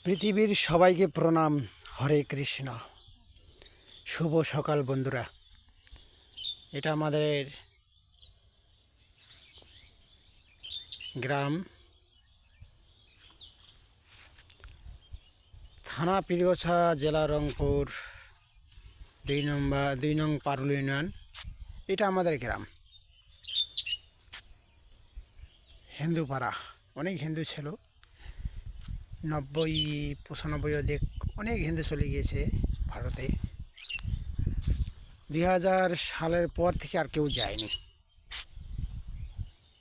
পৃথিবীর সবাইকে প্রণাম। হরে কৃষ্ণ। শুভ সকাল বন্ধুরা। এটা আমাদের গ্রাম, থানা পীরগছা, জেলা রংপুর, 2 নং পারুল ইউনিয়ন। এটা আমাদের গ্রাম, হিন্দু পাড়া। অনেক হিন্দু ছিল, 90-95 অধিক অনেক হিন্দু চলে গিয়েছে ভারতে। 2000 সালের পর থেকে আর কেউ যায়নি।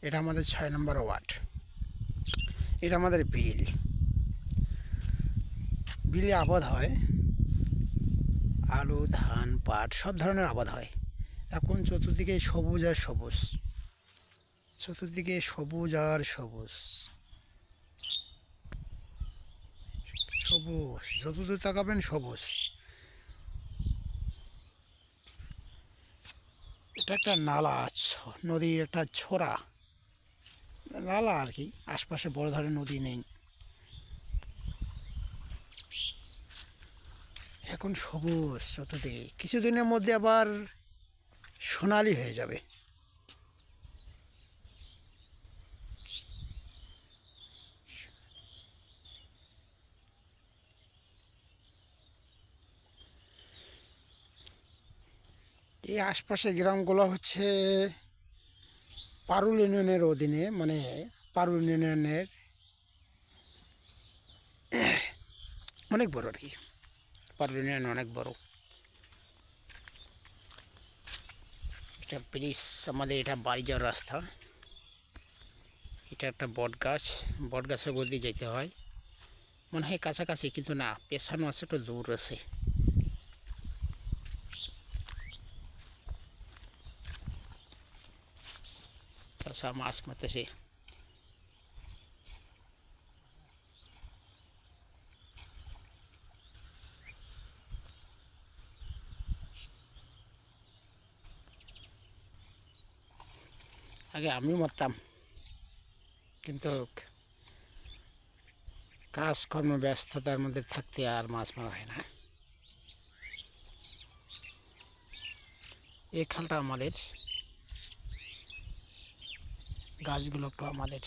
এটা আমাদের 6 নম্বর ওয়ার্ড। এটা আমাদের বিলে আবাদ হয়, আলু, ধান, পাট, সব ধরনের আবাদ হয়। এখন চতুর্দিকে সবুজ আর সবুজ, চতুর্দিকে সবুজ আর সবুজ, সবুজ যতদূর তাকাবেন সবুজ। এটা একটা নালা, নদীর একটা ছোড়া নালা আর কি। আশপাশে বড় ধরনের নদী নেই। এখন সবুজ চতুর্দিকে, কিছুদিনের মধ্যে আবার সোনালি হয়ে যাবে। এই আশপাশের গ্রামগুলো হচ্ছে পারুল ইউনিয়নের অধীনে, মানে পারুল ইউনিয়নের অনেক বড় আর কি। পারুল ইউনিয়ন অনেক বড়। এটা ব্রিজ, আমাদের এটা বাড়ি যাওয়ার রাস্তা। এটা একটা বট গাছের উপর দিয়ে যেতে হয়। মনে হয় কাছাকাছি, কিন্তু না, পেছানো আছে, একটু দূর আছে। চাষা মাছ মারতেছে। আগে আমিও মারতাম, কিন্তু কাজকর্ম ব্যস্ততার মধ্যে থাকতে আর মাছ মারা হয় না। এই খালটা আমাদের, গাছগুলো একটু আমাদের।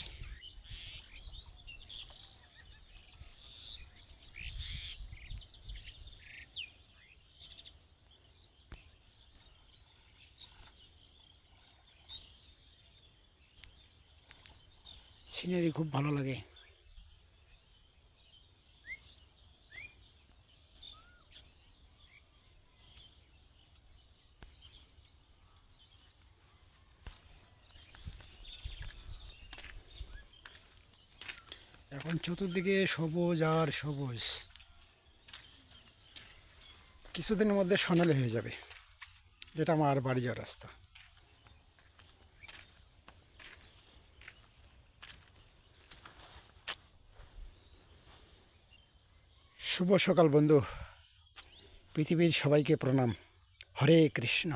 সিনারি খুব ভালো লাগে। এখন চতুর্দিকে সবুজ আর সবুজ, কিছুদিনের মধ্যে সোনালি হয়ে যাবে। যেটা আমার বাড়ি যাওয়ার রাস্তা। শুভ সকাল বন্ধু। পৃথিবীর সবাইকে প্রণাম। হরে কৃষ্ণ।